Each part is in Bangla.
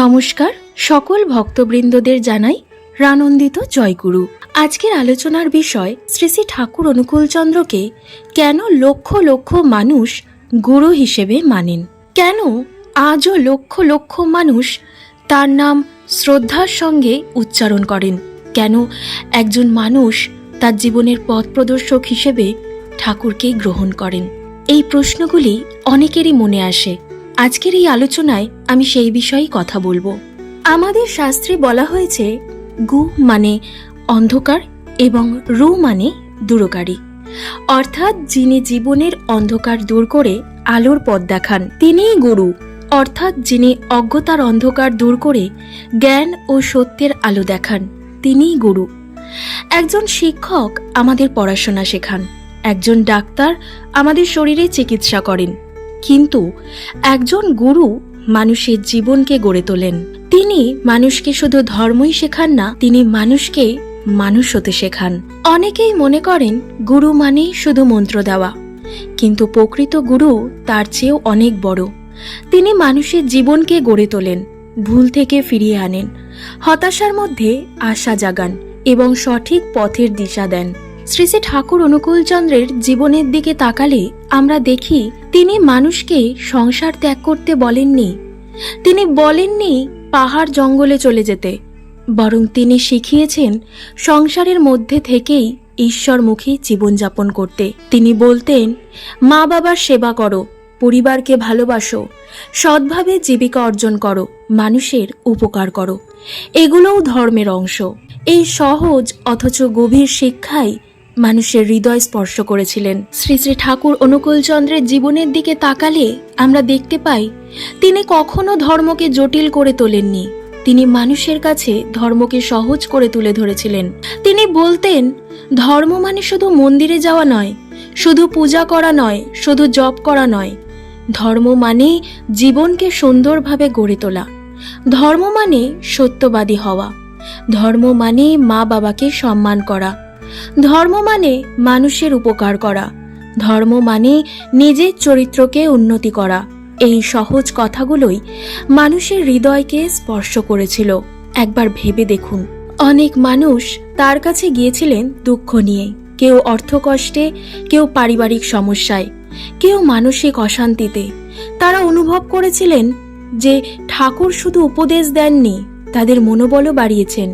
নমস্কার, সকল ভক্তবৃন্দদের জানাই রানন্দিত জয়গুরু। আজকের আলোচনার বিষয় শ্রী শ্রী ঠাকুর অনুকূলচন্দ্রকে কেন লক্ষ লক্ষ মানুষ গুরু হিসেবে মানেন, কেন আজও লক্ষ লক্ষ মানুষ তার নাম শ্রদ্ধার সঙ্গে উচ্চারণ করেন, কেন একজন মানুষ তার জীবনের পথ প্রদর্শক হিসেবে ঠাকুরকে গ্রহণ করেন। এই প্রশ্নগুলি অনেকেরই মনে আসে। আজকের এই আলোচনায় আমি সেই বিষয়েই কথা বলবো। আমাদের শাস্ত্রে বলা হয়েছে গু মানে অন্ধকার এবং রু মানে দূরকারী, অর্থাৎ যিনি জীবনের অন্ধকার দূর করে আলোর পথ দেখান তিনিই গুরু, অর্থাৎ যিনি অজ্ঞতার অন্ধকার দূর করে জ্ঞান ও সত্যের আলো দেখান তিনিই গুরু। একজন শিক্ষক আমাদের পড়াশোনা শেখান, একজন ডাক্তার আমাদের শরীরে চিকিৎসা করেন, কিন্তু একজন গুরু মানুষের জীবনকে গড়ে তোলেন। তিনি মানুষকে শুধু ধর্মই শেখান না, তিনি মানুষকে মানুষ হতে শেখান। অনেকেই মনে করেন গুরু মানেই শুধু মন্ত্র দেওয়া, কিন্তু প্রকৃত গুরু তার চেয়েও অনেক বড়। তিনি মানুষের জীবনকে গড়ে তোলেন, ভুল থেকে ফিরিয়ে আনেন, হতাশার মধ্যে আশা জাগান এবং সঠিক পথের দিশা দেন। শ্রী শ্রী ঠাকুর অনুকূলচন্দ্রের জীবনের দিকে তাকালে আমরা দেখি তিনি মানুষকে সংসার ত্যাগ করতে বলেননি, তিনি বলেননি পাহাড় জঙ্গলে চলে যেতে, বরং তিনি শিখিয়েছেন সংসারের মধ্যে থেকেই ঈশ্বরমুখী জীবনযাপন করতে। তিনি বলতেন, মা বাবার সেবা করো, পরিবারকে ভালোবাসো, সৎভাবে জীবিকা অর্জন করো, মানুষের উপকার করো, এগুলোও ধর্মের অংশ। এই সহজ অথচ গভীর শিক্ষাই মানুষের হৃদয় স্পর্শ করেছিলেন। শ্রী শ্রী ঠাকুর অনুকূলচন্দ্রের জীবনের দিকে তাকালে আমরা দেখতে পাই তিনি কখনো ধর্মকে জটিল করে তোলেননি, তিনি মানুষের কাছে ধর্মকে সহজ করে তুলে ধরেছিলেন। তিনি বলতেন, ধর্ম মানে শুধু মন্দিরে যাওয়া নয়, শুধু পূজা করা নয়, শুধু জপ করা নয়। ধর্ম মানে জীবনকে সুন্দরভাবে গড়ে তোলা, ধর্ম মানে সত্যবাদী হওয়া, ধর্ম মানে মা বাবাকে সম্মান করা, ধর্ম মানে মানুষের উপকার করা, ধর্ম মানে নিজের চরিত্রকে উন্নতি করা। এই সহজ কথাগুলোই মানুষের হৃদয়কে স্পর্শ করেছিল। একবার ভেবে দেখুন, অনেক মানুষ তার কাছে গিয়েছিলেন দুঃখ নিয়ে, কেউ অর্থকষ্টে, কেউ পারিবারিক সমস্যায়, কেউ মানসিক অশান্তিতে। তারা অনুভব করেছিলেন যে ঠাকুর শুধু উপদেশ দেননি, তাদের মনোবলও বাড়িয়েছেন।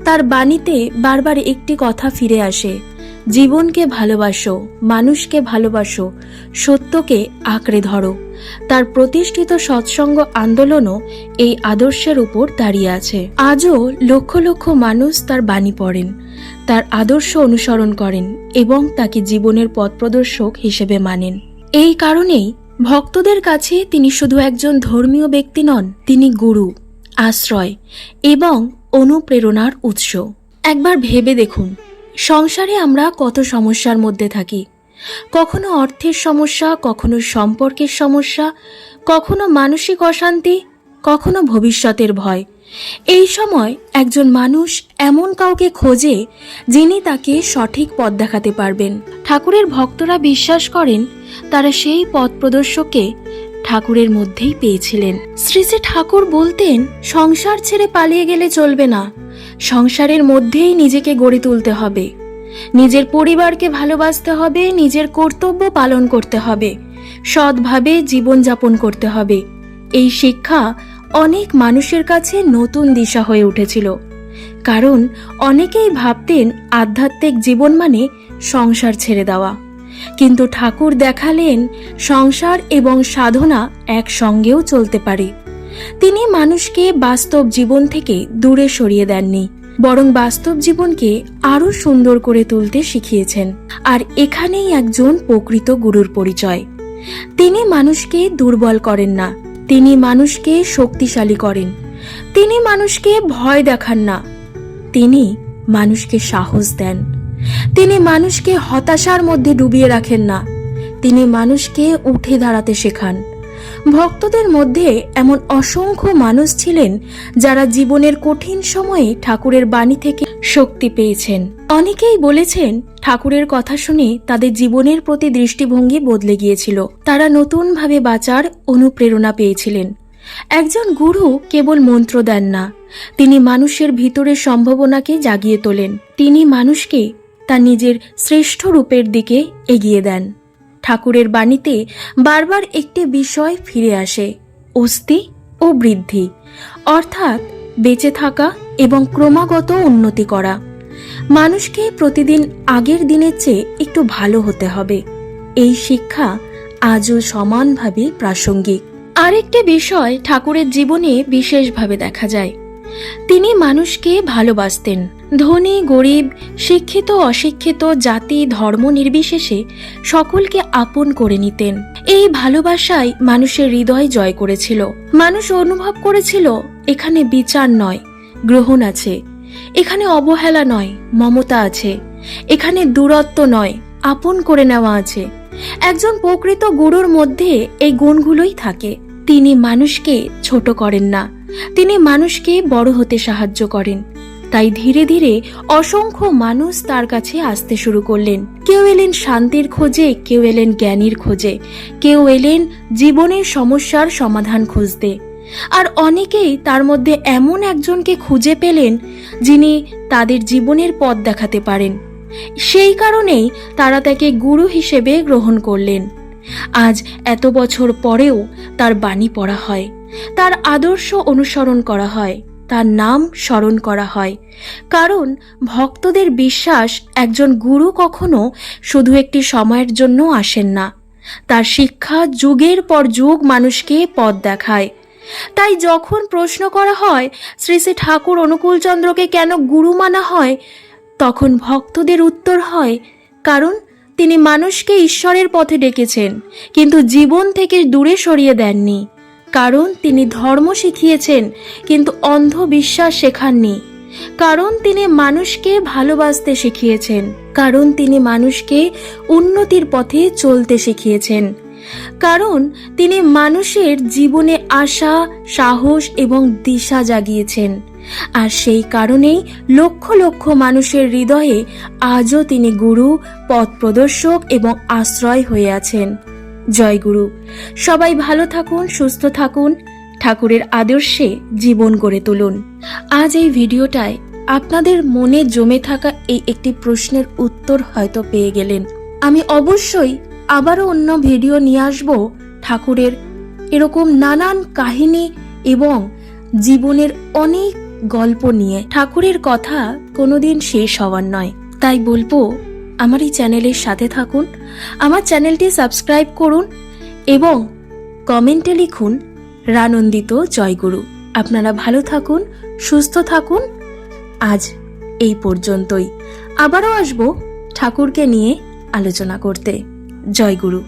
তার বাণীতে বারবার একটি কথা ফিরে আসে, জীবনকে ভালোবাসো, মানুষকে ভালোবাসো, সত্যকে আঁকড়ে ধরো। তার প্রতিষ্ঠিত সৎসঙ্গ আন্দোলনও এই আদর্শের উপর দাঁড়িয়ে আছে। আজও লক্ষ লক্ষ মানুষ তার বাণী পড়েন, তার আদর্শ অনুসরণ করেন এবং তাকে জীবনের পথ প্রদর্শক হিসেবে মানেন। এই কারণেই ভক্তদের কাছে তিনি শুধু একজন ধর্মীয় ব্যক্তি নন, তিনি গুরু, আশ্রয় এবং অনুপ্রেরণার উৎস। একবার ভেবে দেখুন, সংসারে আমরা কত সমস্যার মধ্যে থাকি। কখনো অর্থের সমস্যা, কখনো সম্পর্কের সমস্যা, কখনো মানসিক অশান্তি, কখনো ভবিষ্যতের ভয়। এই সময় একজন মানুষ এমন কাউকে খোঁজে যিনি তাকে সঠিক পথ দেখাতে পারবেন। ঠাকুরের ভক্তরা বিশ্বাস করেন তারা সেই পথ প্রদর্শককে ঠাকুরের মধ্যেই পেয়েছিলেন। শ্রী শ্রী ঠাকুর বলতেন, সংসার ছেড়ে পালিয়ে গেলে চলবে না, সংসারের মধ্যেই নিজেকে গড়ে তুলতে হবে, নিজের পরিবারকে ভালোবাসতে হবে, নিজের কর্তব্য পালন করতে হবে, সৎভাবে জীবনযাপন করতে হবে। এই শিক্ষা অনেক মানুষের কাছে নতুন দিশা হয়ে উঠেছিল, কারণ অনেকেই ভাবতেন আধ্যাত্মিক জীবন মানে সংসার ছেড়ে দেওয়া, কিন্তু ঠাকুর দেখালেন সংসার এবং সাধনা একসঙ্গেও চলতে পারে। তিনি মানুষকে বাস্তব জীবন থেকে দূরে সরিয়ে দেননি, বরং বাস্তব জীবনকে আরো সুন্দর করে তুলতে শিখিয়েছেন। আর এখানেই একজন প্রকৃত গুরুর পরিচয়। তিনি মানুষকে দুর্বল করেন না, তিনি মানুষকে শক্তিশালী করেন। তিনি মানুষকে ভয় দেখান না, তিনি মানুষকে সাহস দেন। তিনি মানুষকে হতাশার মধ্যে ডুবিয়ে রাখেন না, তিনি মানুষকে উঠে দাঁড়াতে শেখান। ভক্তদের মধ্যে এমন অসংখ্য মানুষ ছিলেন যারা জীবনের কঠিন সময়ে ঠাকুরের বাণী থেকে শক্তি পেয়েছেন। অনেকেই বলেছেন ঠাকুরের কথা শুনে তাদের জীবনের প্রতি দৃষ্টিভঙ্গি বদলে গিয়েছিল, তারা নতুনভাবে বাঁচার অনুপ্রেরণা পেয়েছিলেন। একজন গুরু কেবল মন্ত্র দেন না, তিনি মানুষের ভিতরের সম্ভাবনাকে জাগিয়ে তোলেন। তিনি মানুষকে তার নিজের শ্রেষ্ঠ রূপের দিকে এগিয়ে দেন। ঠাকুরের বাণীতে বারবার একটি বিষয় ফিরে আসে, অস্তি ও বৃদ্ধি, অর্থাৎ বেঁচে থাকা এবং ক্রমাগত উন্নতি করা। মানুষকে প্রতিদিন আগের দিনের চেয়ে একটু ভালো হতে হবে। এই শিক্ষা আজও সমানভাবে প্রাসঙ্গিক। আরেকটি বিষয় ঠাকুরের জীবনে বিশেষভাবে দেখা যায়, তিনি মানুষকে ভালোবাসতেন। ধনী গরিব, শিক্ষিত অশিক্ষিত, জাতি ধর্ম নির্বিশেষে সকলকে আপন করে নিতেন। এই ভালোবাসাই মানুষের হৃদয় জয় করেছিল। মানুষ অনুভব করেছিল এখানে বিচার নয়, গ্রহণ আছে। এখানে অবহেলা নয়, মমতা আছে। এখানে দূরত্ব নয়, আপন করে নেওয়া আছে। একজন প্রকৃত গুরুর মধ্যে এই গুণগুলোই থাকে। তিনি মানুষকে ছোট করেন না, তিনি মানুষকে বড় হতে সাহায্য করেন। তাই ধীরে ধীরে অসংখ্য মানুষ তার কাছে আসতে শুরু করলেন। কেউ এলেন শান্তির খোঁজে, কেউ এলেন জ্ঞানীর খোঁজে, কেউ এলেন জীবনের সমস্যার সমাধান খুঁজতে। আর অনেকেই তার মধ্যে এমন একজনকে খুঁজে পেলেন যিনি তাদের জীবনের পথ দেখাতে পারেন। সেই কারণেই তারা তাকে গুরু হিসেবে গ্রহণ করলেন। আজ এত বছর পরেও তার বাণী পড়া হয়, তার আদর্শ অনুসরণ করা হয়, তার নাম স্মরণ করা হয়। কারণ ভক্তদের বিশ্বাস একজন গুরু কখনো শুধু একটি সময়ের জন্য আসেন না, তার শিক্ষা যুগের পর যুগ মানুষকে পথ দেখায়। তাই যখন প্রশ্ন করা হয় শ্রী শ্রী ঠাকুর অনুকূলচন্দ্রকে কেন গুরু মানা হয়, তখন ভক্তদের উত্তর হয়, কারণ তিনি মানুষকে ঈশ্বরের পথে ডেকেছেন, কিন্তু জীবন থেকে দূরে সরিয়ে দেননি। কারণ তিনি ধর্ম শিখিয়েছেন, কিন্তু অন্ধবিশ্বাস শেখাননি। কারণ তিনি মানুষকে ভালোবাসতে শিখিয়েছেন। কারণ তিনি মানুষকে উন্নতির পথে চলতে শিখিয়েছেন। কারণ তিনি মানুষের জীবনে আশা, সাহস এবং দিশা জাগিয়েছেন। আর সেই কারণেই লক্ষ লক্ষ মানুষের হৃদয়ে আজও তিনি গুরু, পথ প্রদর্শক এবং আশ্রয় হয়ে আছেন। জয় গুরু। সবাই ভালো থাকুন, সুস্থ থাকুন, ঠাকুরের আদর্শে জীবন গড়ে তুলুন। আজ এই ভিডিওটায় আপনাদের মনে জমে থাকা এই একটি প্রশ্নের উত্তর হয়তো পেয়ে গেলেন। আমি অবশ্যই আবারও অন্য ভিডিও নিয়ে আসব ঠাকুরের এরকম নানান কাহিনী এবং জীবনের অনেক গল্প নিয়ে। ঠাকুরের কথা কোনোদিন শেষ হওয়ার নয়। তাই বলবো আমার এই চ্যানেলের সাথে থাকুন, আমার চ্যানেলটি সাবস্ক্রাইব করুন এবং কমেন্টে লিখুন রানন্দিত জয়গুরু। আপনারা ভালো থাকুন, সুস্থ থাকুন। আজ এই পর্যন্তই। আবারও আসবো ঠাকুরকে নিয়ে আলোচনা করতে। জয় গুরু।